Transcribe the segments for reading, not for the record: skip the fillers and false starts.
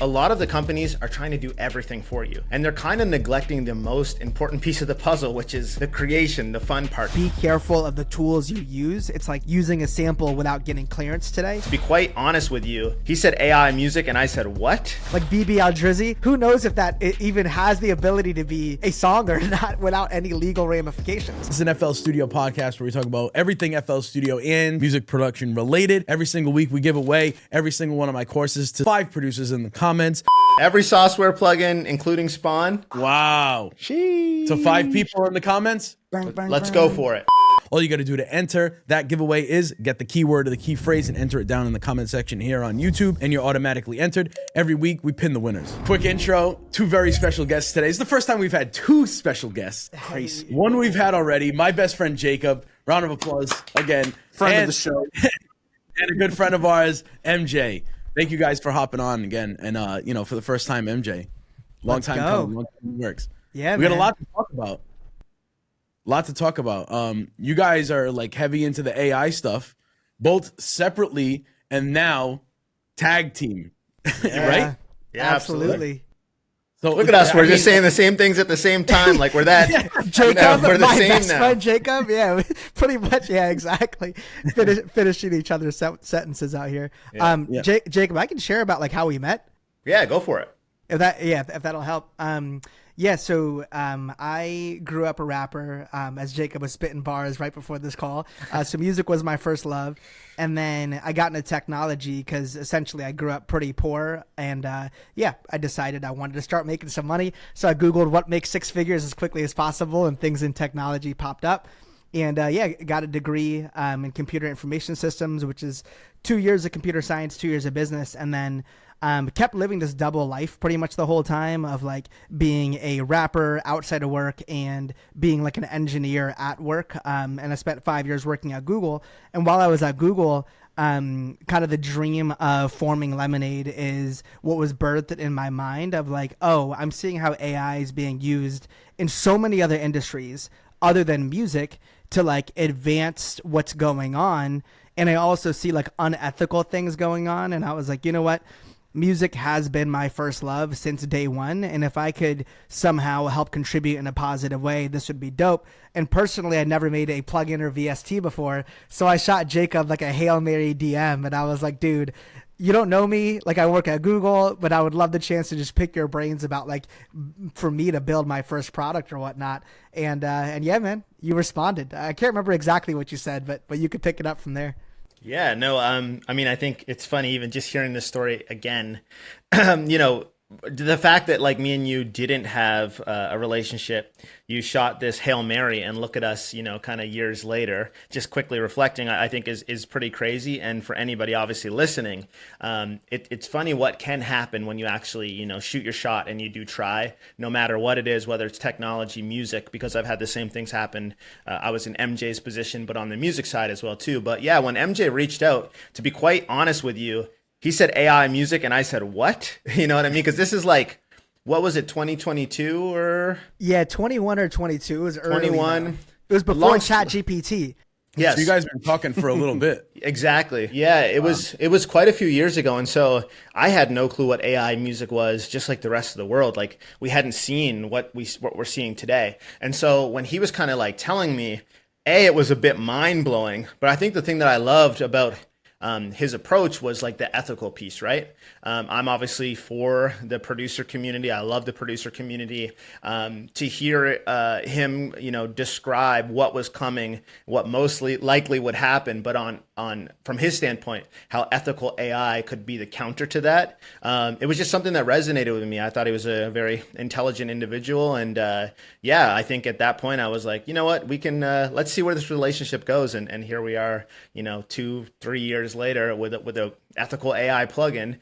A lot of the companies are trying to do everything for you, and they're kind of neglecting the most important piece of the puzzle, which is the creation, the fun part. Be careful of the tools you use. It's like using a sample without getting clearance today. To be quite honest with you, he said AI music, and I said, what? Like BB Al Drizzy, who knows if that it even has the ability to be a song or not without any legal ramifications. This is an FL Studio podcast where we talk about everything FL Studio and music production related. Every single week we give away every single one of my courses to 5 producers in the comments. Every software plugin, including Spawn. Wow. Sheesh. So 5 people in the comments? Let's go for it. All you got to do to enter that giveaway is get the keyword or the key phrase and enter it down in the comment section here on YouTube, and you're automatically entered. Every week, we pin the winners. Quick intro, 2 very special guests today. It's the first time we've had 2 special guests. Crazy. One we've had already, my best friend Jacob. Round of applause again. Friend of the show. And a good friend of ours, MJ. Thank you guys for hopping on again. And, for the first time, MJ. Long time coming, long time works. Yeah, we got a lot to talk about. You guys are like heavy into the AI stuff, both separately and now tag team, right? Yeah, absolutely. So look at us. We're just saying the same things at the same time. Like we're that. Jacob, we're the my same best now. friend Jacob. Yeah, pretty much. Yeah, exactly. Finishing each other's sentences out here. Yeah. Jacob, I can share about like how we met. Yeah, go for it. If that'll help. So I grew up a rapper, as Jacob was spitting bars right before this call. So music was my first love. And then I got into technology because essentially I grew up pretty poor. And I decided I wanted to start making some money. So I Googled what makes 6 figures as quickly as possible, and things in technology popped up. And got a degree in computer information systems, which is 2 years of computer science, 2 years of business. And then kept living this double life pretty much the whole time of like being a rapper outside of work and being like an engineer at work. And I spent 5 years working at Google. And while I was at Google, kind of the dream of forming Lemonade is what was birthed in my mind of like, oh, I'm seeing how AI is being used in so many other industries other than music to like advance what's going on. And I also see like unethical things going on. And I was like, you know what? Music has been my first love since day one. And if I could somehow help contribute in a positive way, this would be dope. And personally, I never made a plugin or VST before. So I shot Jacob like a Hail Mary DM. And I was like, dude, you don't know me. Like I work at Google, but I would love the chance to just pick your brains about like for me to build my first product or whatnot. And yeah, man, you responded. I can't remember exactly what you said, but you could pick it up from there. Yeah, no, I mean, I think it's funny even just hearing this story again, the fact that like me and you didn't have a relationship, you shot this Hail Mary and look at us, kind of years later, just quickly reflecting, I think is pretty crazy. And for anybody obviously listening, it's funny what can happen when you actually, shoot your shot and you do try, no matter what it is, whether it's technology, music, because I've had the same things happen. I was in MJ's position, but on the music side as well too. But yeah, when MJ reached out, to be quite honest with you, he said AI music, and I said, what? You know what I mean? Because this is like, what was it, 2022 or? Yeah, 21 or 22. It was early. 21. Though. It was before ChatGPT. Yes. So you guys have been talking for a little bit. Exactly. Yeah, it was quite a few years ago. And so I had no clue what AI music was, just like the rest of the world. Like we hadn't seen what we're seeing today. And so when he was kind of like telling me, it was a bit mind blowing. But I think the thing that I loved about his approach was like the ethical piece, right? I'm obviously for the producer community. I love the producer community. To hear him, describe what was coming, what mostly likely would happen, but on from his standpoint, how ethical AI could be the counter to that. It was just something that resonated with me. I thought he was a very intelligent individual, and I think at that point I was like, you know what, we can let's see where this relationship goes, and here we are, 2-3 years later with a ethical AI plugin,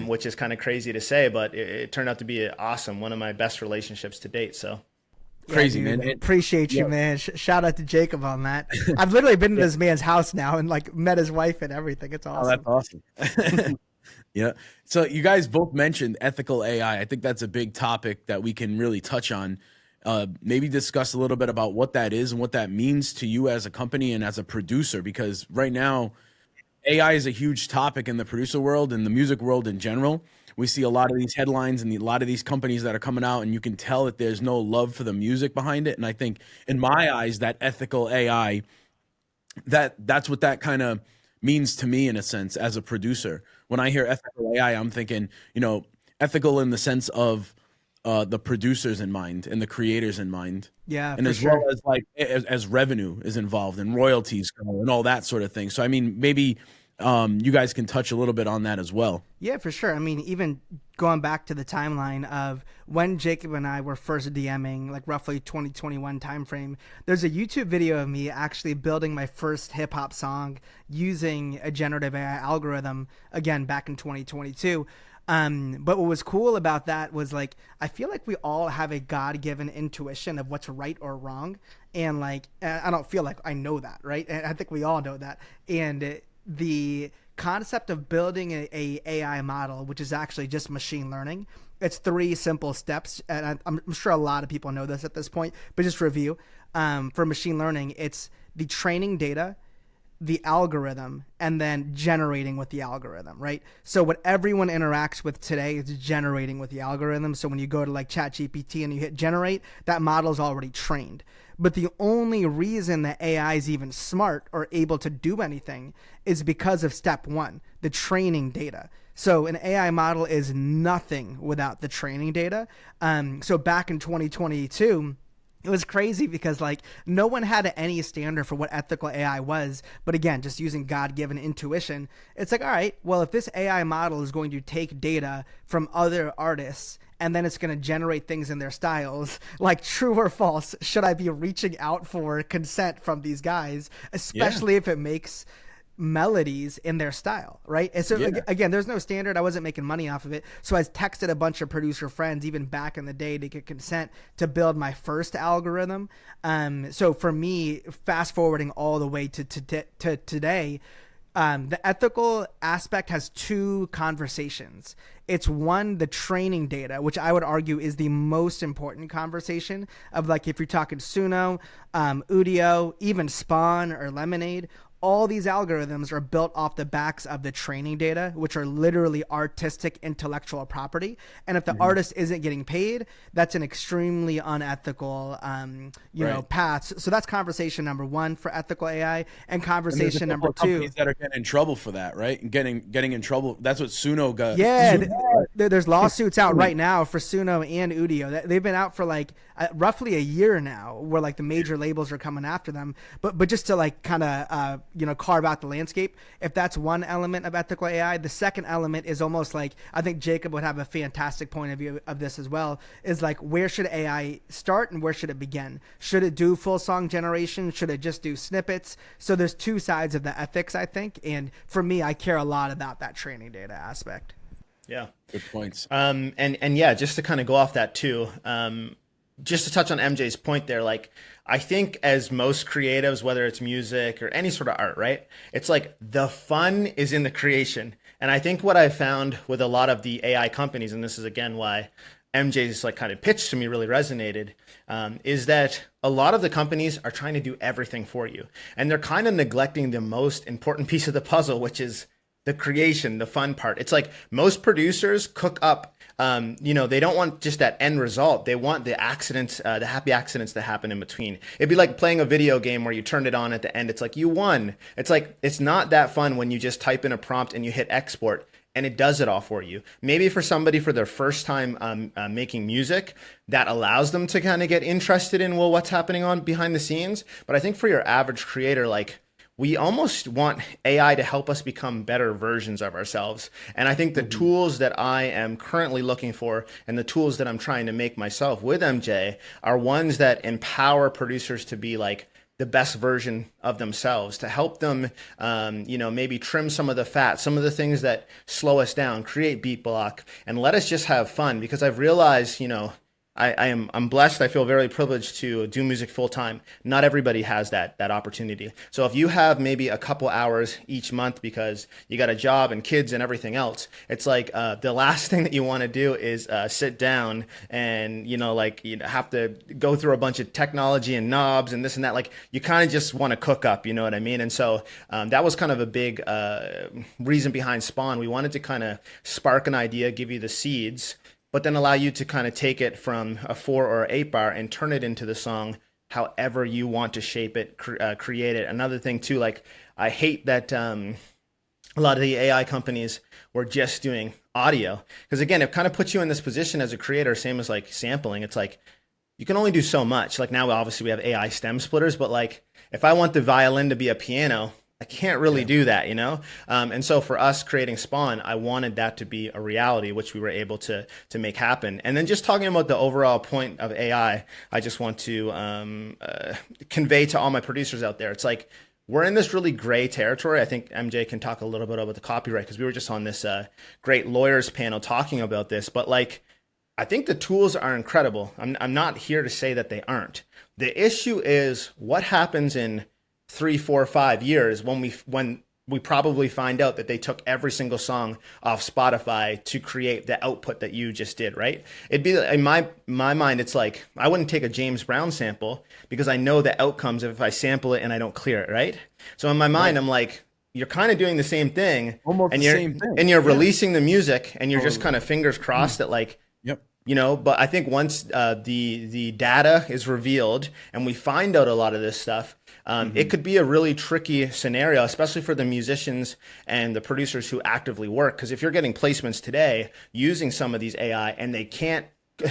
which is kind of crazy to say, but it turned out to be awesome. One of my best relationships to date. So. Crazy, dude, man. Appreciate you, man. Shout out to Jacob on that. I've literally been to this man's house now and like met his wife and everything. It's awesome. Oh, that's awesome. Yeah. So you guys both mentioned ethical AI. I think that's a big topic that we can really touch on. Maybe discuss a little bit about what that is and what that means to you as a company and as a producer, because right now AI is a huge topic in the producer world and the music world in general. we see a lot of these headlines and a lot of these companies that are coming out, and you can tell that there's no love for the music behind it. And I think, in my eyes, that ethical AI, that's what that kind of means to me in a sense as a producer. When I hear ethical AI, I'm thinking, ethical in the sense of the producers in mind and the creators in mind. Yeah, and for as sure. well as like as revenue is involved and royalties go and all that sort of thing. So I mean, maybe you guys can touch a little bit on that as well. Yeah, for sure. I mean, even going back to the timeline of when Jacob and I were first DMing, like roughly 2021 timeframe, there's a YouTube video of me actually building my first hip hop song using a generative AI algorithm, again, back in 2022. But what was cool about that was like, I feel like we all have a God-given intuition of what's right or wrong. And like, I don't feel like I know that, right? And I think we all know that. And the concept of building a AI model, which is actually just machine learning, it's 3 simple steps. And I'm sure a lot of people know this at this point, but just review. For machine learning, it's the training data, the algorithm, and then generating with the algorithm, right? So what everyone interacts with today is generating with the algorithm. So when you go to like ChatGPT and you hit generate, that model is already trained. But the only reason that AI is even smart or able to do anything is because of step 1, the training data. So an AI model is nothing without the training data. So back in 2022, it was crazy because like no one had any standard for what ethical AI was. But again, just using God-given intuition, it's like, all right, well, if this AI model is going to take data from other artists and then it's going to generate things in their styles, like true or false, should I be reaching out for consent from these guys, especially if it makes melodies in their style, right? And so again, there's no standard. I wasn't making money off of it, so I texted a bunch of producer friends even back in the day to get consent to build my first algorithm. So for me, fast forwarding all the way to today, the ethical aspect has 2 conversations. It's 1, the training data, which I would argue is the most important conversation of like, if you're talking Suno, Udio, even Spawn or Lemonade, all these algorithms are built off the backs of the training data, which are literally artistic intellectual property. And if the artist isn't getting paid, that's an extremely unethical, path. So that's conversation number 1 for ethical AI. And conversation number 2, companies that are getting in trouble for that, right? And getting in trouble. That's what Suno got. Yeah, there's lawsuits out right now for Suno and Udio. They've been out for like roughly a year now, where like the major labels are coming after them. But just to like kind of carve out the landscape, if that's one element of ethical AI, the second element is almost like, I think Jacob would have a fantastic point of view of this as well, is like, where should AI start and where should it begin? Should it do full song generation? Should it just do snippets? So there's 2 sides of the ethics, I think. And for me, I care a lot about that training data aspect. Yeah. Good points. And yeah, just to kind of go off that too, just to touch on MJ's point there, like, I think as most creatives, whether it's music or any sort of art, right? It's like the fun is in the creation. And I think what I found with a lot of the AI companies, and this is again why MJ's like kind of pitch to me really resonated, is that a lot of the companies are trying to do everything for you. And they're kind of neglecting the most important piece of the puzzle, which is the creation, the fun part. It's like most producers cook up, they don't want just that end result. They want the accidents, the happy accidents that happen in between. It'd be like playing a video game where you turned it on at the end. It's like you won. It's like, it's not that fun when you just type in a prompt and you hit export and it does it all for you. Maybe for somebody for their first time making music, that allows them to kind of get interested in, well, what's happening on behind the scenes. But I think for your average creator, like, we almost want AI to help us become better versions of ourselves. And I think the tools that I am currently looking for and the tools that I'm trying to make myself with MJ are ones that empower producers to be like the best version of themselves, to help them, maybe trim some of the fat, some of the things that slow us down, create beat block, and let us just have fun. Because I've realized, I'm blessed. I feel very privileged to do music full time. Not everybody has that opportunity. So if you have maybe a couple hours each month because you got a job and kids and everything else, it's like the last thing that you want to do is sit down and like you have to go through a bunch of technology and knobs and this and that. Like you kind of just want to cook up, you know what I mean? And so that was kind of a big reason behind Spawn. We wanted to kind of spark an idea, give you the seeds, but then allow you to kind of take it from a 4 or 8 bar and turn it into the song however you want to shape it, create it. Another thing too, like I hate that a lot of the AI companies were just doing audio, because again, it kind of puts you in this position as a creator, same as like sampling. It's like you can only do so much. Like now, obviously, we have AI stem splitters, but like if I want the violin to be a piano, I can't really do that, And so for us creating Spawn, I wanted that to be a reality, which we were able to make happen. And then just talking about the overall point of AI, I just want to convey to all my producers out there. It's like we're in this really gray territory. I think MJ can talk a little bit about the copyright, because we were just on this great lawyers panel talking about this. But like, I think the tools are incredible. I'm not here to say that they aren't. The issue is what happens in 3, 4, 5 years when we probably find out that they took every single song off Spotify to create the output that you just did, right? It'd be in my mind, it's like I wouldn't take a James Brown sample because I know the outcomes if I sample it and I don't clear it, right? So in my mind, I'm like, you're kind of doing the same thing, almost and the same thing, and you're releasing the music, and you're just kind of fingers crossed that like. Yep. But I think once the data is revealed and we find out a lot of this stuff, it could be a really tricky scenario, especially for the musicians and the producers who actively work. Because if you're getting placements today using some of these AI and they can't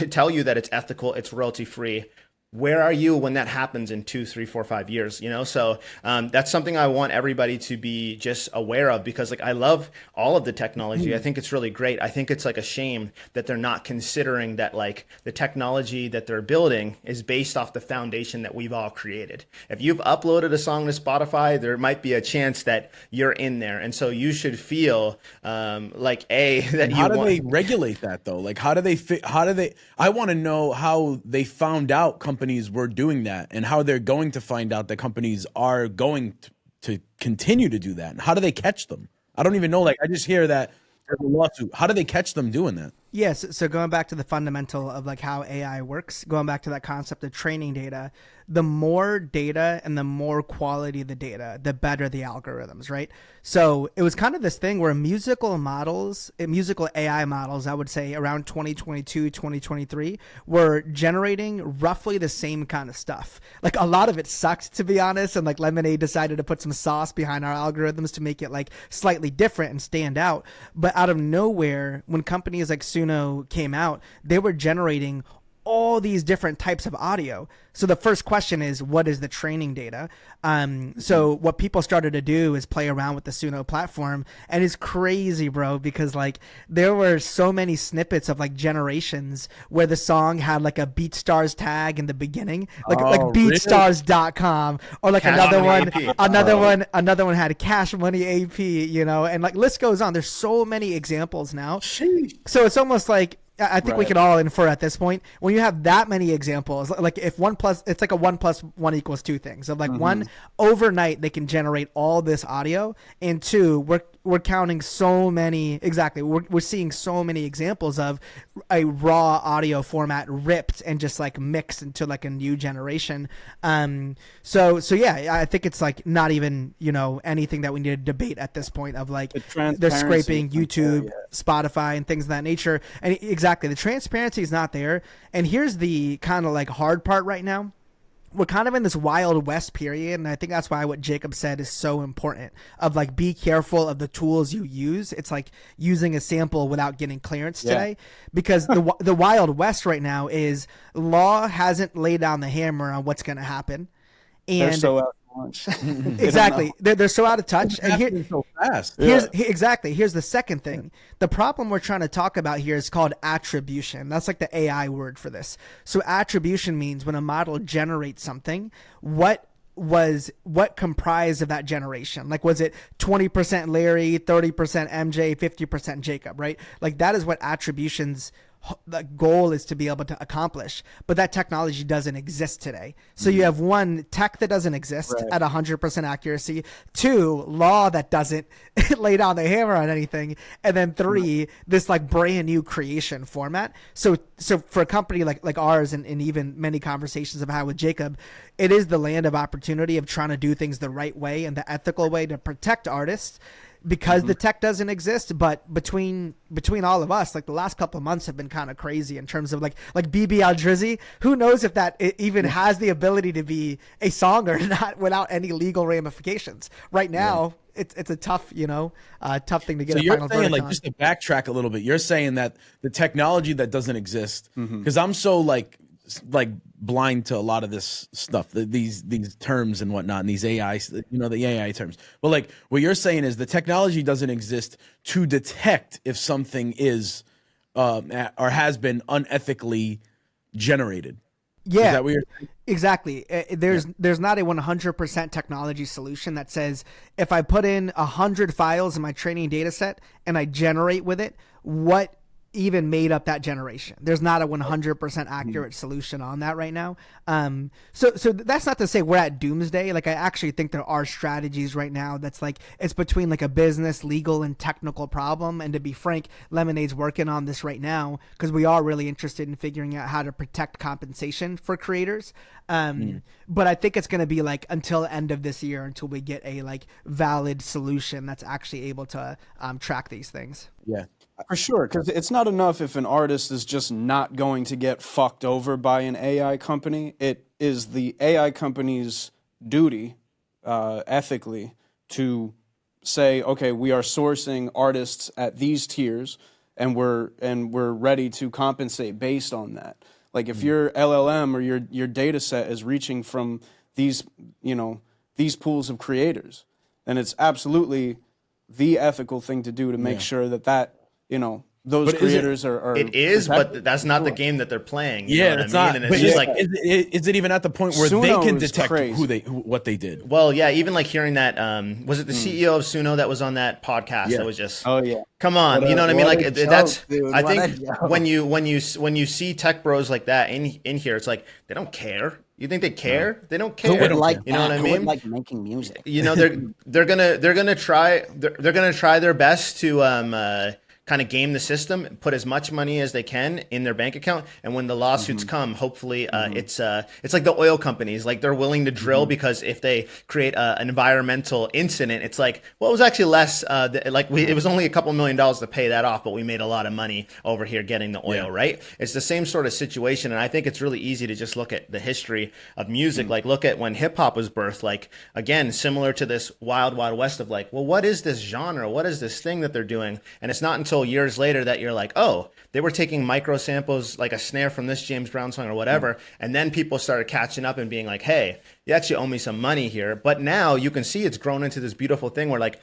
tell you that it's ethical, it's royalty free, where are you when that happens in 2, 3, 4, 5 years? So that's something I want everybody to be just aware of, because like I love all of the technology. I think it's really great. I think it's like a shame that they're not considering that like the technology that they're building is based off the foundation that we've all created. If you've uploaded a song to Spotify, there might be a chance that you're in there, and so you should feel like that. How do they regulate that though? Like how do they? I want to know how they found out companies were doing that, and how they're going to find out that companies are going to continue to do that, and how do they catch them? I don't even know. Like I just hear that there's a lawsuit. How do they catch them doing that? Yes. So going back to the fundamental of like how AI works, going back to that concept of training data, the more data and the more quality of the data, the better the algorithms, right? So it was kind of this thing where musical AI models, I would say around 2022, 2023, were generating roughly the same kind of stuff. Like a lot of it sucked, to be honest. And like Lemonade decided to put some sauce behind our algorithms to make it like slightly different and stand out. But out of nowhere, when companies like Suno came out, they were generating all these different types of audio. So the first question is, what is the training data? So what people started to do is play around with the Suno platform, and it's crazy, bro, because like there were so many snippets of like generations where the song had like a BeatStars tag in the beginning, like BeatStars.com, or like Cash another one had Cash Money AP, and like list goes on. There's so many examples now. Sheesh. So it's almost like, I think we can all infer at this point, when you have that many examples, like if it's like a 1 + 1 = 2 things. So like one, overnight they can generate all this audio, and two, we're counting so many, we're seeing so many examples of a raw audio format ripped and just like mixed into like a new generation. So yeah, I think it's like not even anything that we need to debate at this point of like they're scraping YouTube, Spotify, and things of that nature. And exactly, the transparency is not there. And here's the kind of like hard part right now. We're kind of in this Wild West period, and I think that's why what Jacob said is so important, of like, be careful of the tools you use. It's like using a sample without getting clearance today, because the Wild West right now is law hasn't laid down the hammer on what's going to happen. And they're so out of touch. Exactly. They're so out of touch. And here, so fast. Here's the second thing. The problem we're trying to talk about here is called attribution. That's like the AI word for this. So attribution means when a model generates something, what comprised of that generation? Like, was it 20% Larry, 30% MJ, 50% Jacob, right? Like that is what attribution's the goal is to be able to accomplish, but that technology doesn't exist today. So you have one, tech that doesn't exist at 100% accuracy, two, law that doesn't lay down the hammer on anything, and then three, this like brand new creation format. So for a company like ours, and even many conversations I've had with Jacob, it is the land of opportunity of trying to do things the right way and the ethical way to protect artists, because the tech doesn't exist. But between all of us, like the last couple of months have been kind of crazy in terms of like BB Al Drizzy. Who knows if that it even has the ability to be a song or not without any legal ramifications. Right now, it's a tough, tough thing to get. So a you're final saying, verdict like, on. just to backtrack a little bit, you're saying that the technology that doesn't exist, because I'm so like blind to a lot of this stuff, these terms and whatnot, and these AI, the AI terms. But like what you're saying is the technology doesn't exist to detect if something is or has been unethically generated. Yeah, Is that what you're saying? exactly. There's not a 100% technology solution that says if I put in 100 files in my training data set and I generate with it, what even made up that generation. There's not a 100% accurate solution on that right now. So that's not to say we're at doomsday. Like, I actually think there are strategies right now that's like, it's between like a business, legal, and technical problem. And to be frank, Lemonade's working on this right now because we are really interested in figuring out how to protect compensation for creators. But I think it's going to be like until the end of this year until we get a like valid solution that's actually able to track these things. Yeah. For sure, because it's not enough if an artist is just not going to get fucked over by an AI company. It is the AI company's duty, ethically, to say, okay, we are sourcing artists at these tiers, and we're ready to compensate based on that. Like if your LLM or your data set is reaching from these pools of creators, then it's absolutely the ethical thing to do to make sure that those creators are It is, protected. but that's not the game that they're playing. You Yeah, know it's what I mean? not. And But it's just like, is it even at the point where Suno they can is detect crazy. what they did? well, yeah, even like hearing that, was it the CEO of Suno that was on that podcast? Yeah. That was just, Oh yeah. come on, What you know what I a- mean? what Like a that's, joke, dude. I What a think joke. when you see tech bros like that in here, it's like they don't care. You think they care? They don't care. Who would like you know what I Who mean? would like making music? You know, they're gonna try their best to kind of game the system, put as much money as they can in their bank account, and when the lawsuits come, hopefully it's like the oil companies, like they're willing to drill because if they create an environmental incident, it's like, well, it was actually less it was only a couple $1 million to pay that off, but we made a lot of money over here getting the oil, right? It's the same sort of situation, and I think it's really easy to just look at the history of music, like look at when hip hop was birthed, like again, similar to this wild west of like, well, what is this genre? What is this thing that they're doing? And it's not until years later that you're like, oh, they were taking micro samples, like a snare from this James Brown song or whatever, and then people started catching up and being like, hey, you actually owe me some money here. But now you can see it's grown into this beautiful thing where, like,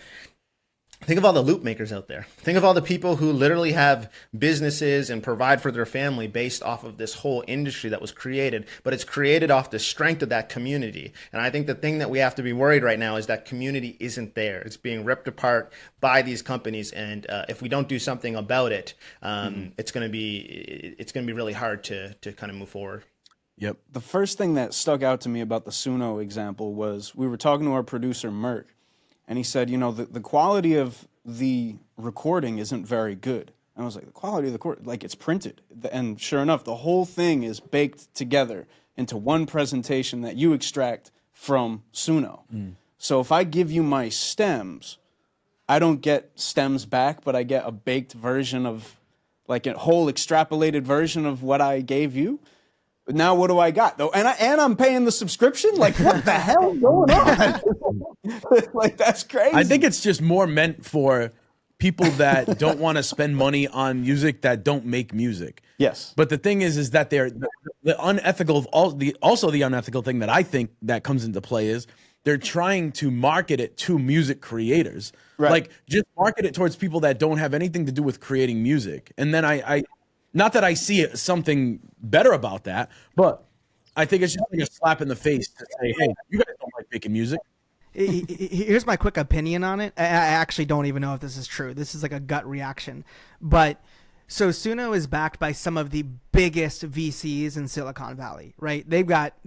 think of all the loop makers out there. Think of all the people who literally have businesses and provide for their family based off of this whole industry that was created, but it's created off the strength of that community. And I think the thing that we have to be worried right now is that community isn't there. It's being ripped apart by these companies. And if we don't do something about it, it's going to be really hard to kind of move forward. Yep. The first thing that stuck out to me about the Suno example was we were talking to our producer, Merck, and he said, the quality of the recording isn't very good. And I was like, the quality of the recording, like it's printed. And sure enough, the whole thing is baked together into one presentation that you extract from Suno. So if I give you my stems, I don't get stems back, but I get a baked version of, like a whole extrapolated version of what I gave you. But now what do I got though? And I'm paying the subscription? Like what the hell is going on? Like that's crazy. I think it's just more meant for people that don't want to spend money on music that don't make music. Yes. But the thing is that they're the unethical, also the unethical thing that I think that comes into play is they're trying to market it to music creators. Right. Like just market it towards people that don't have anything to do with creating music. And then I not that I see it, something better about that, but I think it's just like a slap in the face to say, hey, you guys don't like making music. Here's my quick opinion on it. I actually don't even know if this is true. This is like a gut reaction. But So Suno is backed by some of the biggest VCs in Silicon Valley, right? They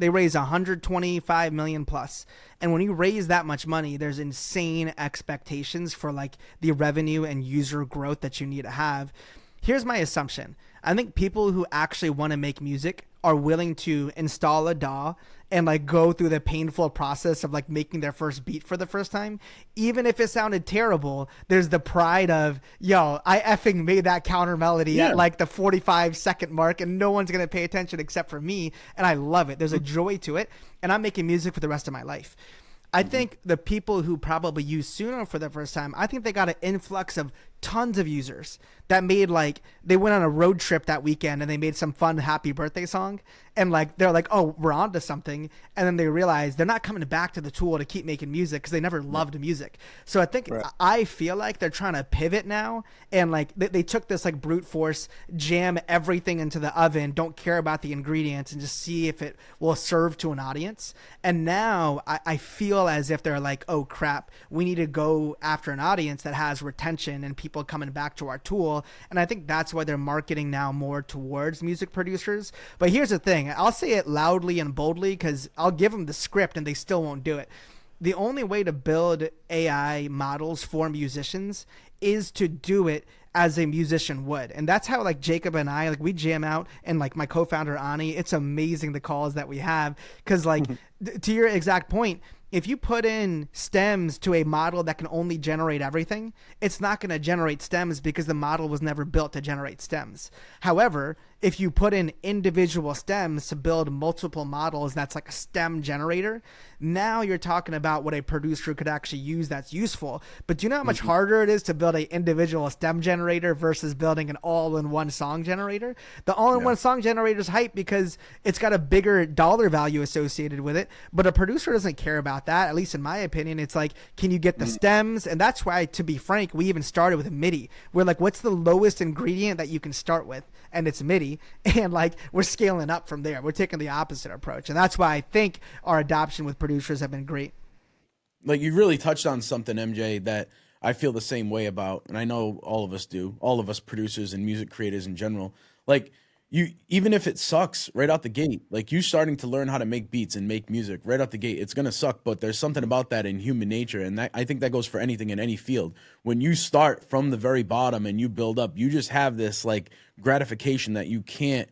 raise 125 million plus. And when you raise that much money, there's insane expectations for like the revenue and user growth that you need to have. Here's my assumption. I think people who actually want to make music are willing to install a DAW and like go through the painful process of like making their first beat for the first time. Even if it sounded terrible, there's the pride of, yo, I effing made that counter melody at like the 45-second mark and no one's going to pay attention except for me. And I love it. There's a joy to it. And I'm making music for the rest of my life. I think the people who probably use Suno for the first time, I think they got an influx of tons of users that made like, they went on a road trip that weekend and they made some fun happy birthday song. And like, they're like, oh, we're on to something. And then they realize they're not coming back to the tool to keep making music because they never loved music. So I think, I feel like they're trying to pivot now. And like, they took this like brute force, jam everything into the oven, don't care about the ingredients and just see if it will serve to an audience. And now I feel as if they're like, oh crap, we need to go after an audience that has retention and people coming back to our tool. And I think that's why they're marketing now more towards music producers. But here's the thing, I'll say it loudly and boldly because I'll give them the script and they still won't do it. The only way to build AI models for musicians is to do it as a musician would. And that's how like Jacob and I, like we jam out, and like my co-founder Ani, it's amazing the calls that we have. Cause like to your exact point, if you put in stems to a model that can only generate everything, it's not going to generate stems because the model was never built to generate stems. However, if you put in individual stems to build multiple models, that's like a stem generator. Now you're talking about what a producer could actually use that's useful. But do you know how much harder it is to build an individual stem generator versus building an all-in-one song generator? The all-in-one song generator is hype because it's got a bigger dollar value associated with it. But a producer doesn't care about that, at least in my opinion. It's like, can you get the stems? And that's why, to be frank, we even started with a MIDI. We're like, what's the lowest ingredient that you can start with? And it's MIDI. And like, we're scaling up from there. We're taking the opposite approach. And that's why I think our adoption with producers have been great. Like, you really touched on something, MJ, that I feel the same way about, and I know all of us do, all of us producers and music creators in general. Like, you, even if it sucks right out the gate, like you starting to learn how to make beats and make music right out the gate, it's gonna suck, but there's something about that in human nature, and that, I think that goes for anything in any field. When you start from the very bottom and you build up, you just have this like gratification that you can't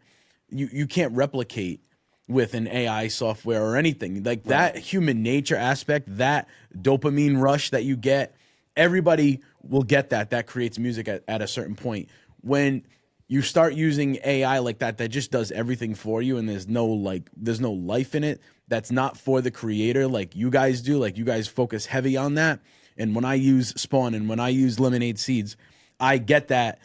replicate with an AI software or anything. Like that human nature aspect, that dopamine rush that you get, everybody will get that. That creates music at a certain point. When you start using AI like that, that just does everything for you, and there's no life in it. That's not for the creator, like you guys do. Like you guys focus heavy on that. And when I use Spawn and when I use Lemonade Seeds, I get that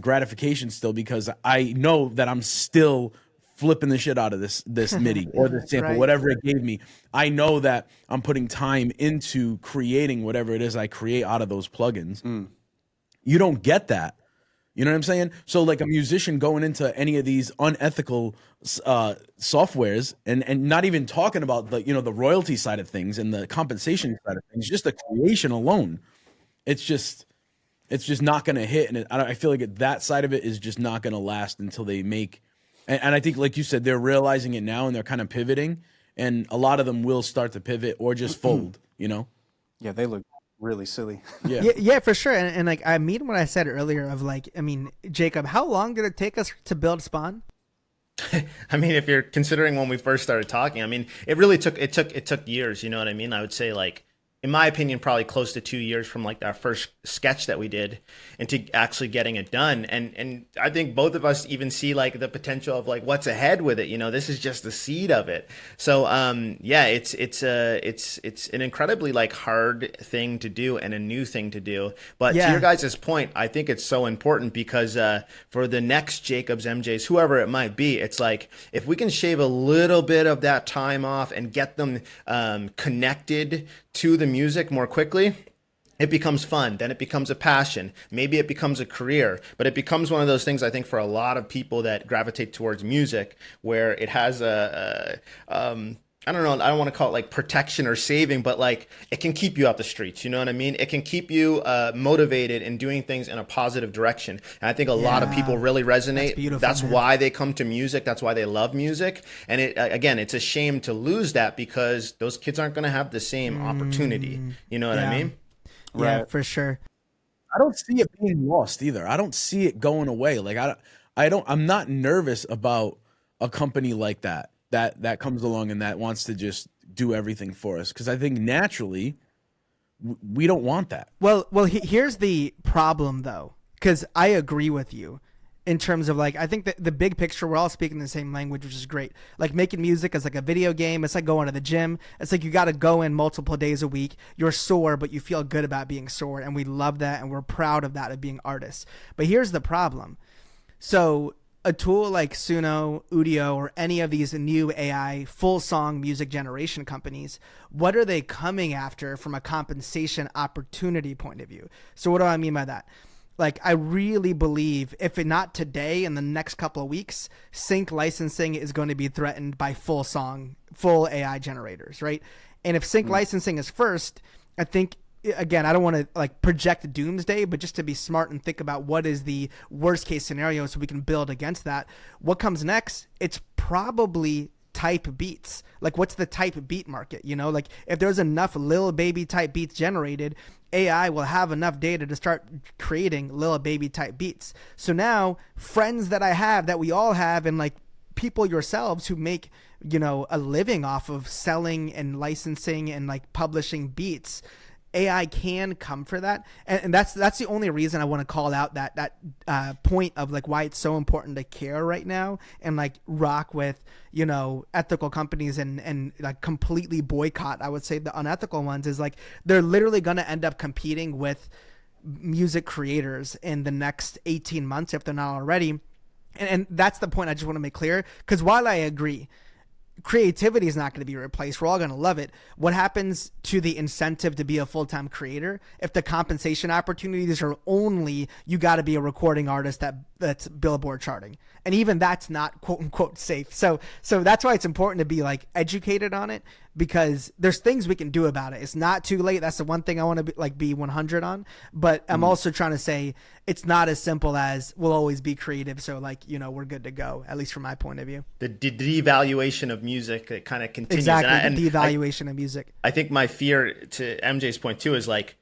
gratification still because I know that I'm still flipping the shit out of this MIDI or this sample, whatever it gave me. I know that I'm putting time into creating whatever it is I create out of those plugins. You don't get that. You know what I'm saying? So like a musician going into any of these unethical softwares and not even talking about the royalty side of things and the compensation side of things, just the creation alone, it's just not going to hit. And I feel like that side of it is just not going to last until they make, and I think like you said, they're realizing it now and they're kind of pivoting, and a lot of them will start to pivot or just fold, Yeah, they look really silly. Yeah, for sure. And like, I mean what I said earlier of like, I mean, Jacob, how long did it take us to build Spawn? I mean, if you're considering when we first started talking, I mean, it took years, you know what I mean? I would say like, in my opinion, probably close to 2 years from like our first sketch that we did into actually getting it done. And I think both of us even see like the potential of like what's ahead with it. This is just the seed of it. So yeah, it's an incredibly like hard thing to do and a new thing to do. But to your guys' point, I think it's so important because for the next Jacobs, MJs, whoever it might be, it's like if we can shave a little bit of that time off and get them connected to the music more quickly, it becomes fun. Then it becomes a passion. Maybe it becomes a career, but it becomes one of those things I think for a lot of people that gravitate towards music where it has I don't know, I don't want to call it like protection or saving, but like it can keep you off the streets. You know what I mean? It can keep you motivated and doing things in a positive direction. And I think a lot of people really resonate. That's beautiful, That's man. why they come to music. That's why they love music. And it, again, it's a shame to lose that because those kids aren't going to have the same opportunity. You know what I mean? Yeah, Right. for sure. I don't see it being lost either. I don't see it going away. Like I'm not nervous about a company like that comes along and that wants to just do everything for us. Cause I think naturally we don't want that. Well, here's the problem though, because I agree with you in terms of like, I think that the big picture, we're all speaking the same language, which is great. Like making music is like a video game. It's like going to the gym. It's like you got to go in multiple days a week. You're sore, but you feel good about being sore. And we love that. And we're proud of that, of being artists. But here's the problem. So a tool like Suno, Udio, or any of these new AI full song music generation companies, what are they coming after from a compensation opportunity point of view? So what do I mean by that? Like, I really believe if it not today, in the next couple of weeks, sync licensing is going to be threatened by full AI generators, right? And if sync licensing is first, I think, again, I don't want to like project doomsday, but just to be smart and think about what is the worst case scenario so we can build against that. What comes next? It's probably type beats. Like, what's the type beat market? You know, like if there's enough Lil Baby type beats generated, AI will have enough data to start creating Lil Baby type beats. So now friends that I have, that we all have, and like people yourselves who make, you know, a living off of selling and licensing and like publishing beats, AI can come for that, and that's the only reason I want to call out that point of like why it's so important to care right now and like rock with, you know, ethical companies and like completely boycott, I would say, the unethical ones, is like they're literally going to end up competing with music creators in the next 18 months if they're not already, and that's the point I just want to make clear, because while I agree creativity is not going to be replaced, we're all going to love it, what happens to the incentive to be a full-time creator if the compensation opportunities are only you got to be a recording artist that's Billboard charting, and even that's not quote unquote safe. So that's why it's important to be like educated on it, because there's things we can do about it. It's not too late. That's the one thing I want to be 100 on, but I'm also trying to say it's not as simple as we'll always be creative, so like, you know, we're good to go, at least from my point of view. The devaluation of music, it kind of continues. Exactly, And the devaluation of music. I think my fear, to MJ's point too, is like,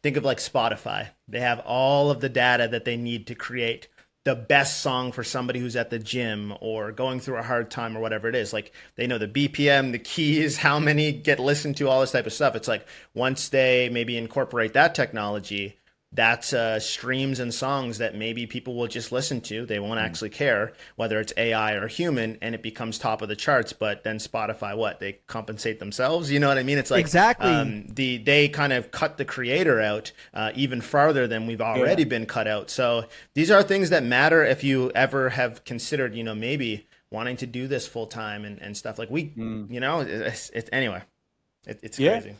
think of like Spotify. They have all of the data that they need to create the best song for somebody who's at the gym or going through a hard time or whatever it is. Like, they know the BPM, the keys, how many get listened to, all this type of stuff. It's like, once they maybe incorporate that technology, that's streams and songs that maybe people will just listen to. They won't actually care whether it's AI or human, and it becomes top of the charts. But then Spotify, what? They compensate themselves. You know what I mean? It's like, exactly. They kind of cut the creator out even farther than we've already been cut out. So these are things that matter if you ever have considered, you know, maybe wanting to do this full time and stuff. Like you know, anyway, it's crazy.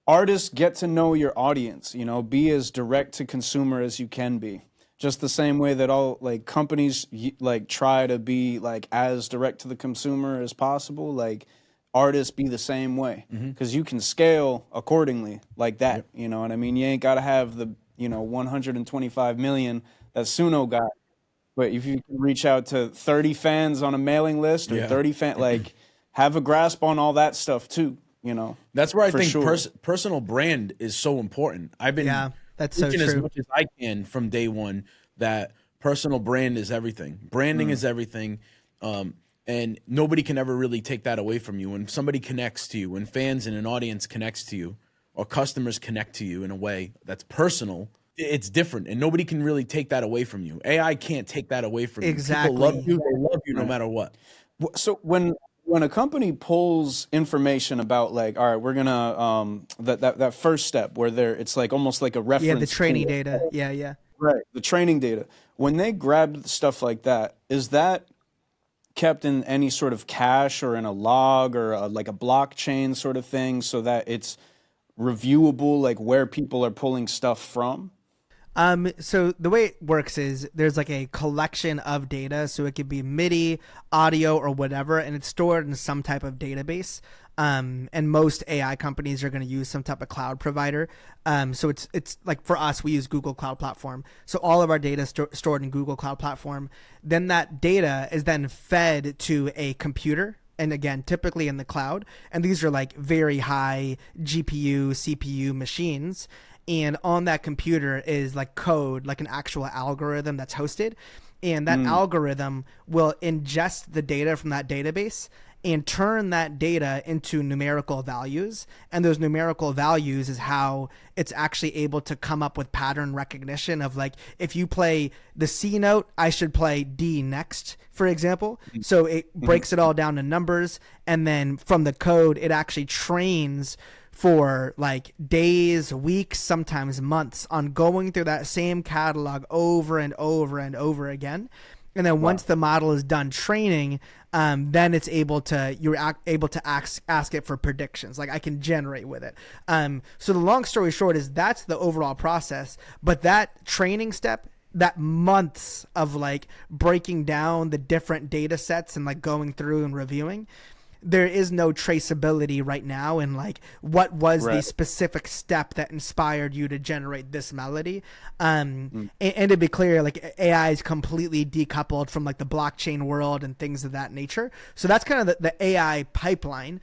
Artists, get to know your audience, you know, be as direct to consumer as you can be. Just the same way that all like companies like try to be like as direct to the consumer as possible, like artists be the same way, because you can scale accordingly like that. You know what I mean? You ain't got to have the, you know, 125 million that Suno got, but if you can reach out to 30 fans on a mailing list or 30 fans, like have a grasp on all that stuff too. You know, that's where I think sure. personal brand is so important. I've been that's so teaching true. as much as I can from day one that personal brand is everything. Branding is everything. And nobody can ever really take that away from you. When somebody connects to you, when fans and an audience connects to you, or customers connect to you in a way that's personal, it's different. And nobody can really take that away from you. AI can't take that away from you. Exactly. People love you. They love you no matter what. So when a company pulls information about like, all right, we're gonna that first step where it's like almost like a reference. The training tool. data. Yeah. Right. The training data. When they grab stuff like that, is that kept in any sort of cache or in a log or like a blockchain sort of thing so that it's reviewable, like where people are pulling stuff from? So the way it works is there's like a collection of data, so it could be MIDI, audio, or whatever, and it's stored in some type of database. And most AI companies are going to use some type of cloud provider. So it's like for us, we use Google Cloud Platform. So all of our data is stored in Google Cloud Platform. Then that data is then fed to a computer. And again, typically in the cloud. And these are like very high GPU, CPU machines. And on that computer is like code, like an actual algorithm that's hosted. And that algorithm will ingest the data from that database and turn that data into numerical values. And those numerical values is how it's actually able to come up with pattern recognition of like, if you play the C note, I should play D next, for example. So it breaks it all down to numbers. And then from the code, it actually trains for like days, weeks, sometimes months on going through that same catalog over and over and over again. And then once the model is done training, then it's able to, you're able to ask it for predictions. Like I can generate with it. So the long story short is that's the overall process. But that training step, that months of like breaking down the different data sets and like going through and reviewing, there is no traceability right now in like what was the specific step that inspired you to generate this melody. And to be clear, like AI is completely decoupled from like the blockchain world and things of that nature. So that's kind of the AI pipeline.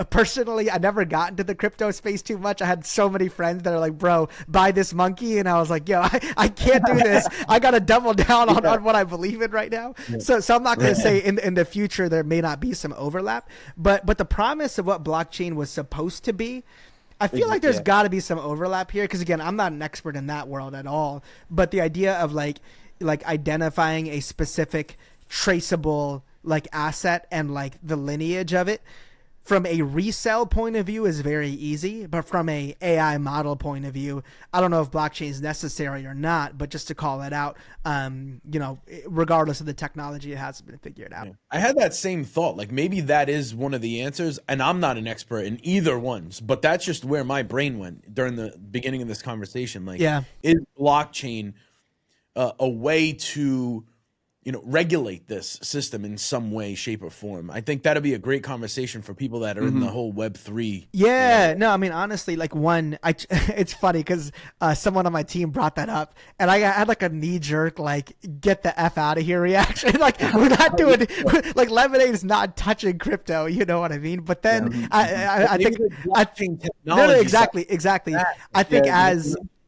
Personally, I never got into the crypto space too much. I had so many friends that are like, bro, buy this monkey. And I was like, yo, I can't do this. I got to double down on what I believe in right now. So I'm not going to say in the future, there may not be some overlap. But the promise of what blockchain was supposed to be, I feel like there's got to be some overlap here because again, I'm not an expert in that world at all. But the idea of like identifying a specific traceable like asset and like the lineage of it from a resale point of view is very easy, but from a AI model point of view, I don't know if blockchain is necessary or not, but just to call it out, regardless of the technology, it hasn't been figured out. Yeah. I had that same thought, like maybe that is one of the answers, and I'm not an expert in either ones, but that's just where my brain went during the beginning of this conversation. Like, is blockchain a way to regulate this system in some way, shape, or form? I think that'd be a great conversation for people that are in the whole Web3. Yeah, no, I mean, honestly, like it's funny because someone on my team brought that up and I had like a knee jerk, like get the F out of here reaction. Like we're not doing, like Lemonade is not touching crypto. You know what I mean? But then I think, no, exactly. I think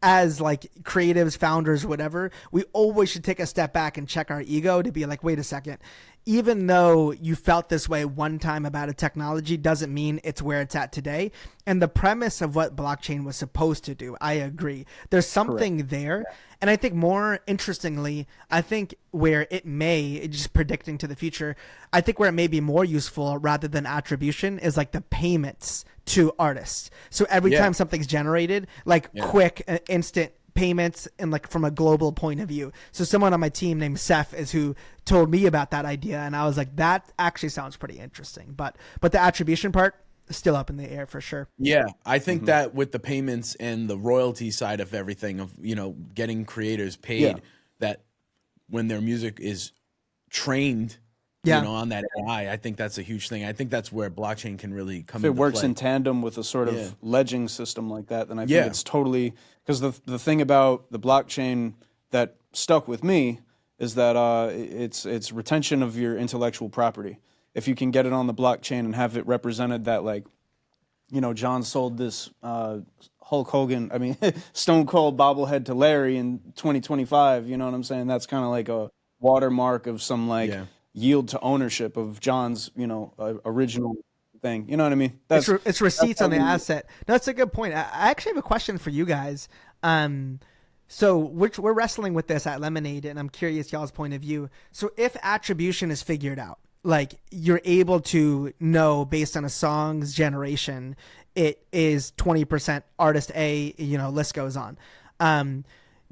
as like creatives, founders, whatever, we always should take a step back and check our ego to be like, wait a second, even though you felt this way one time about a technology doesn't mean it's where it's at today. And the premise of what blockchain was supposed to do, I agree. There's something there. And I think more interestingly, I think where it may, just predicting to the future, I think where it may be more useful rather than attribution is like the payments to artists. So every time something's generated, like quick, instant payments and like from a global point of view. So someone on my team named Seth is who told me about that idea. And I was like, that actually sounds pretty interesting. But the attribution part, still up in the air for sure. Yeah, I think that with the payments and the royalty side of everything, of getting creators paid, that when their music is trained, on that AI, I think that's a huge thing. I think that's where blockchain can really come. If it works in tandem with a sort of ledging system like that, then I think it's totally, because the thing about the blockchain that stuck with me is that it's retention of your intellectual property. If you can get it on the blockchain and have it represented that, like, John sold this Hulk Hogan, Stone Cold bobblehead to Larry in 2025, you know what I'm saying? That's kind of like a watermark of some yield to ownership of John's, original thing. You know what I mean? It's receipts on the asset. No, that's a good point. I actually have a question for you guys. So we're wrestling with this at Lemonade, and I'm curious y'all's point of view. So if attribution is figured out, like you're able to know based on a song's generation, it is 20% artist A, list goes on.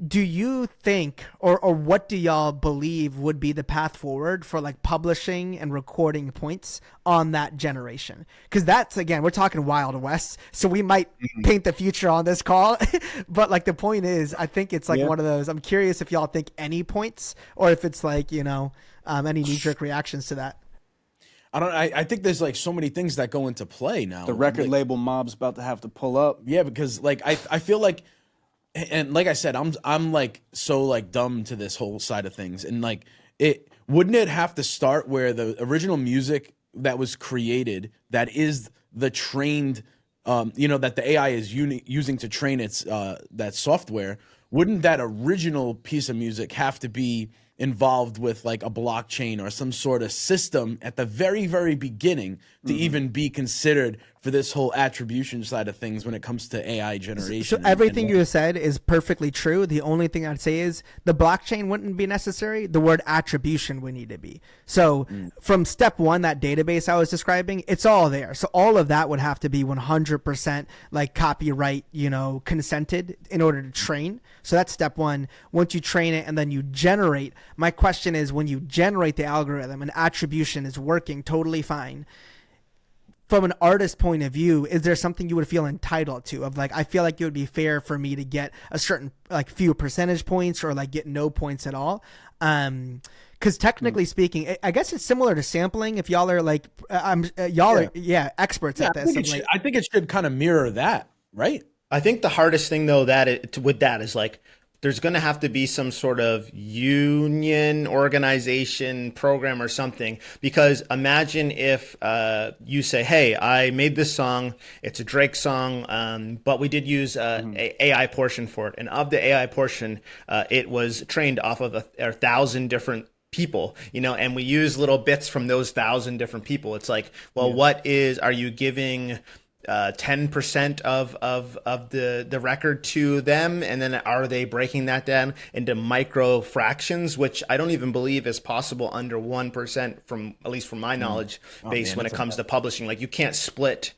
Do you think, or what do y'all believe would be the path forward for like publishing and recording points on that generation? Because that's, again, we're talking Wild West, so we might paint the future on this call. But like the point is, I think it's like one of those, I'm curious if y'all think any points or if it's like, any knee-jerk reactions to that. I think there's like so many things that go into play now. The record Like, label mob's about to have to pull up. yeah, because like I feel like, and like I said, I'm like so like dumb to this whole side of things, and like wouldn't it have to start where the original music that was created, that is the trained, that the AI is using to train its that software, wouldn't that original piece of music have to be involved with like a blockchain or some sort of system at the very, very beginning to even be considered for this whole attribution side of things when it comes to AI generation? So everything you said is perfectly true. The only thing I'd say is the blockchain wouldn't be necessary. The word attribution would need to be. So from step one, that database I was describing, it's all there. So all of that would have to be 100% like copyright, consented in order to train. So that's step one. Once you train it and then you generate, my question is, when you generate the algorithm and attribution is working totally fine, from an artist point of view, is there something you would feel entitled to, of like, I feel like it would be fair for me to get a certain like few percentage points or like get no points at all? Because technically speaking, I guess it's similar to sampling. If y'all are like, are experts at this. I think it should kind of mirror that, right? I think the hardest thing though with that is like, there's going to have to be some sort of union, organization, program or something. Because imagine if you say, hey, I made this song, it's a Drake song, but we did use AI portion for it. And of the AI portion, it was trained off of 1,000 different people, and we use little bits from those 1,000 different people. It's like, well, are you giving 10% of the record to them, and then are they breaking that down into micro fractions, which I don't even believe is possible under 1%, from at least from my knowledge base, when it comes to publishing. Like, you can't split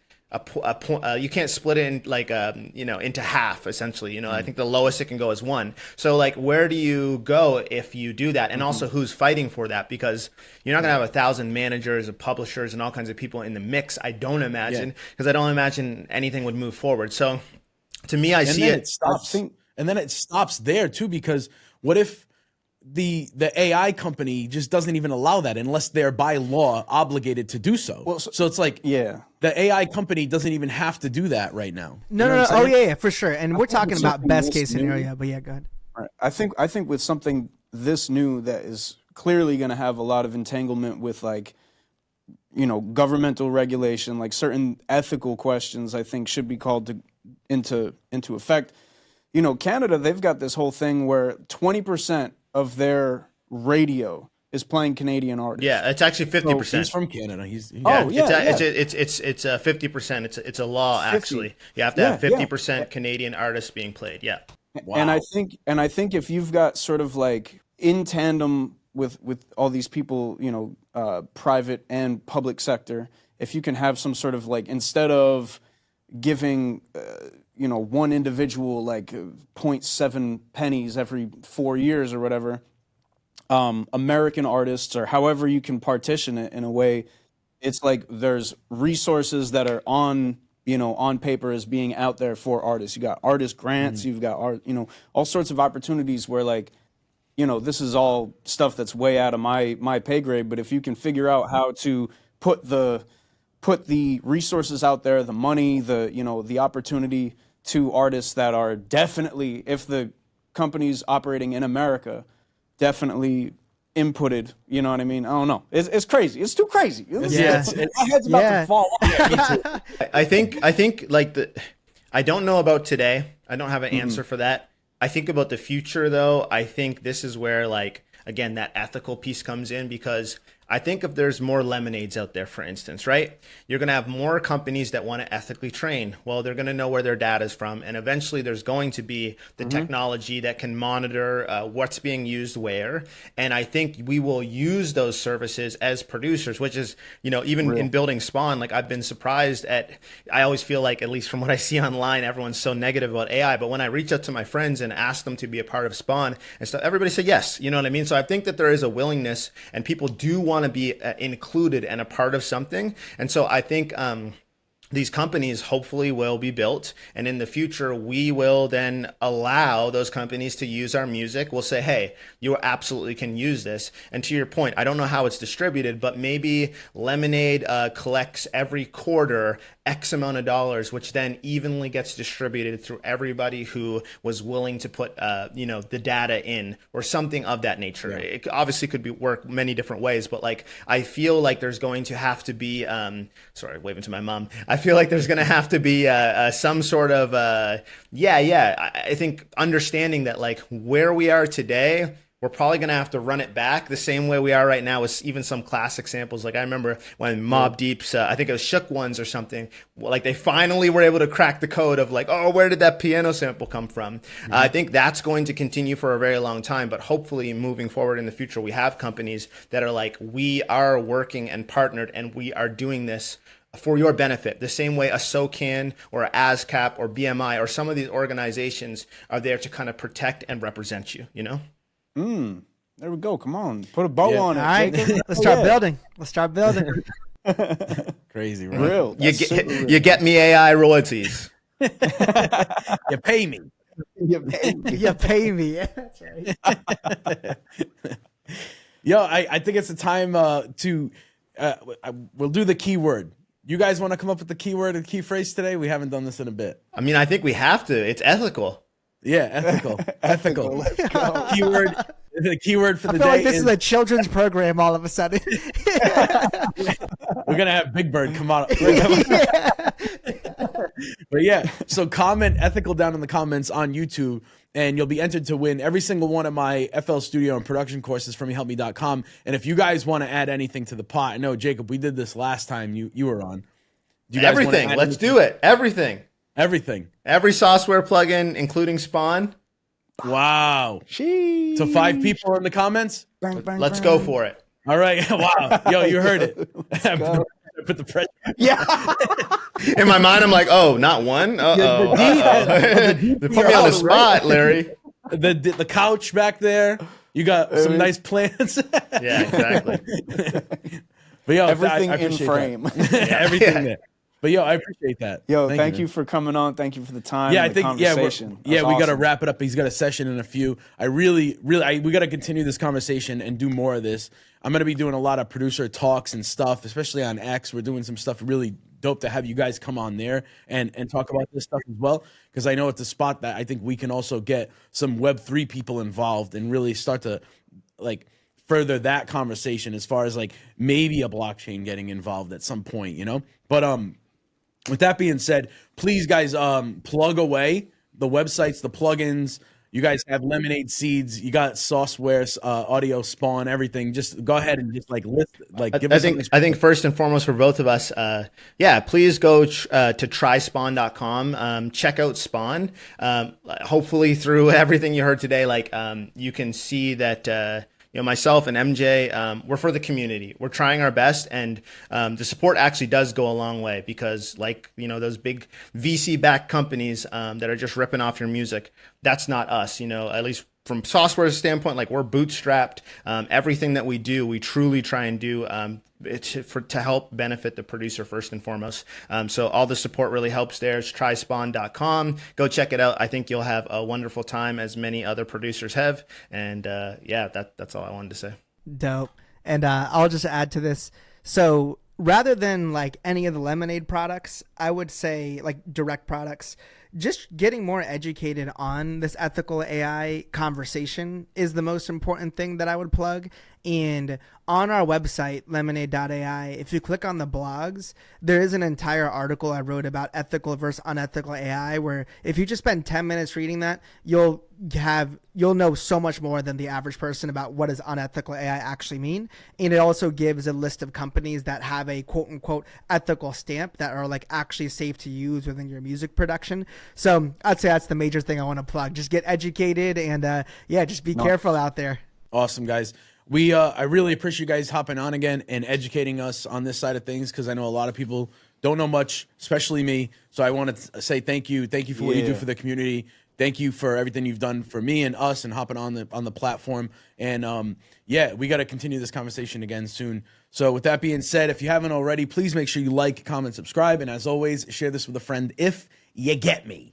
you can't split it in like into half, essentially. I think the lowest it can go is 1. So like, where do you go if you do that? And also, who's fighting for that? Because you're not gonna have 1,000 managers and publishers and all kinds of people in the mix, I don't imagine, because I don't imagine anything would move forward. So to me, I see it stops, and then it stops there too, because what if the AI company just doesn't even allow that unless they're by law obligated to do so? Well, so it's like, the AI company doesn't even have to do that right now. No. Oh yeah, for sure. And we're talking about best case scenario, but yeah, go ahead. Right. I think with something this new that is clearly going to have a lot of entanglement with like, governmental regulation, like certain ethical questions, I think should be called into effect. Canada, they've got this whole thing where 20% of their radio is playing Canadian artists. Yeah, it's actually 50%. So he's from Canada. It's 50%. It's a law, 50. Actually. You have to have 50% Canadian artists being played. Yeah. Wow. And I think if you've got sort of like in tandem with all these people, private and public sector, if you can have some sort of like, instead of giving one individual like 0.7 pennies every 4 years or whatever, American artists, or however you can partition it in a way, it's like there's resources that are on paper as being out there for artists. You got artist grants, you've got all sorts of opportunities where like, this is all stuff that's way out of my pay grade, but if you can figure out how to put the resources out there, the money, the opportunity to artists that are definitely, if the company's operating in America, definitely inputted, you know what I mean? I don't know. It's crazy. It's too crazy. My head's about to fall off. I think like I don't know about today. I don't have an answer for that. I think about the future though. I think this is where like, again, that ethical piece comes in, because I think if there's more lemonades out there, for instance, right, you're going to have more companies that want to ethically train. Well, they're going to know where their data is from. And eventually there's going to be the technology that can monitor what's being used where. And I think we will use those services as producers, which is, even in building Spawn, like I've been surprised I always feel like, at least from what I see online, everyone's so negative about AI. But when I reach out to my friends and ask them to be a part of Spawn and stuff, everybody said yes. You know what I mean? So I think that there is a willingness, and people do want to be included and a part of something. And so I think these companies hopefully will be built, and in the future we will then allow those companies to use our music. We'll say, hey, you absolutely can use this. And to your point, I don't know how it's distributed, but maybe Lemonade collects every quarter X amount of dollars, which then evenly gets distributed through everybody who was willing to put the data in, or something of that nature. It obviously could work many different ways, but like I feel like there's going to have to be sorry, waving to my mom. I feel like there's going to have to be some sort of I think understanding that like where we are today, we're probably going to have to run it back the same way we are right now with even some classic samples. Like I remember when Mobb Deep's, I think it was Shook Ones or something, like they finally were able to crack the code of like, oh, where did that piano sample come from? I think that's going to continue for a very long time, but hopefully moving forward in the future, we have companies that are like, we are working and partnered and we are doing this for your benefit, the same way a SOCAN or a ASCAP or BMI or some of these organizations are there to kind of protect and represent you, you know? There we go. Come on. Put a bow on it. All right. Jacob. Let's start building. Let's start building. Crazy, right? Real. You get me AI royalties. You pay me. You pay me. That's right. Yo, I think it's the time we'll do the keyword. You guys want to come up with the keyword and key phrase today? We haven't done this in a bit. I mean, I think we have to. It's ethical. Yeah, ethical. Keyword. The keyword for I the feel day like this is a children's program all of a sudden. We're gonna have Big Bird come on. But yeah, so comment ethical down in the comments on YouTube, and you'll be entered to win every single one of my FL Studio and production courses from mehelpme.com. And if you guys want to add anything to the pot, I know Jacob, we did this last time you were on. Do you guys Everything. Let's do it. Everything. Every software plugin, including Spawn. Wow. Sheesh. So 5 people in the comments. Let's go for it. All right. Wow. Yo, you heard it. Put the pressure. Yeah. In my mind, I'm like, oh, not one? Uh-oh. They put me on the spot, Larry. The couch back there. You got some nice plants. Yeah, exactly. But yo, Everything I in frame. Everything there. But yo, I appreciate that. Yo, thank you for coming on. Thank you for the time. Yeah, and I think conversation. we got to awesome. wrap it up. He's got a session in a few. We got to continue this conversation and do more of this. I'm gonna be doing a lot of producer talks and stuff, especially on X. We're doing some stuff really dope to have you guys come on there and talk about this stuff as well, because I know it's a spot that I think we can also get some Web3 people involved and really start to like further that conversation as far as like maybe a blockchain getting involved at some point, you know. But with that being said, please guys plug away the websites, the plugins. You guys have Lemonade Seeds, you got Saucewares, Audio Spawn, everything. Just go ahead and just like list, like give us something. I think first and foremost for both of us, please go to tryspawn.com. Check out Spawn. Hopefully through everything you heard today, like you can see that myself and MJ, we're for the community. We're trying our best, and the support actually does go a long way, because like, those big VC-backed companies that are just ripping off your music, that's not us, at least from Sauceware's standpoint. Like, we're bootstrapped. Everything that we do, we truly try and do to help benefit the producer first and foremost. So all the support really helps there. It's tryspawn.com. Go check it out. I think you'll have a wonderful time, as many other producers have. And that's all I wanted to say. Dope. And I'll just add to this. So rather than like any of the Lemonade products, I would say like direct products, just getting more educated on this ethical AI conversation is the most important thing that I would plug. And on our website, lemonade.ai, if you click on the blogs, there is an entire article I wrote about ethical versus unethical AI, where if you just spend 10 minutes reading that, you'll know so much more than the average person about what does unethical AI actually mean. And it also gives a list of companies that have a quote unquote ethical stamp that are like actually safe to use within your music production. So I'd say that's the major thing I want to plug. Just get educated and just be careful out there. Awesome, guys. I really appreciate you guys hopping on again and educating us on this side of things, because I know a lot of people don't know much, especially me. So I want to say thank you. Thank you for what you do for the community. Thank you for everything you've done for me and us and hopping on the platform. And yeah, we got to continue this conversation again soon. So with that being said, if you haven't already, please make sure you like, comment, subscribe. And as always, share this with a friend if you get me.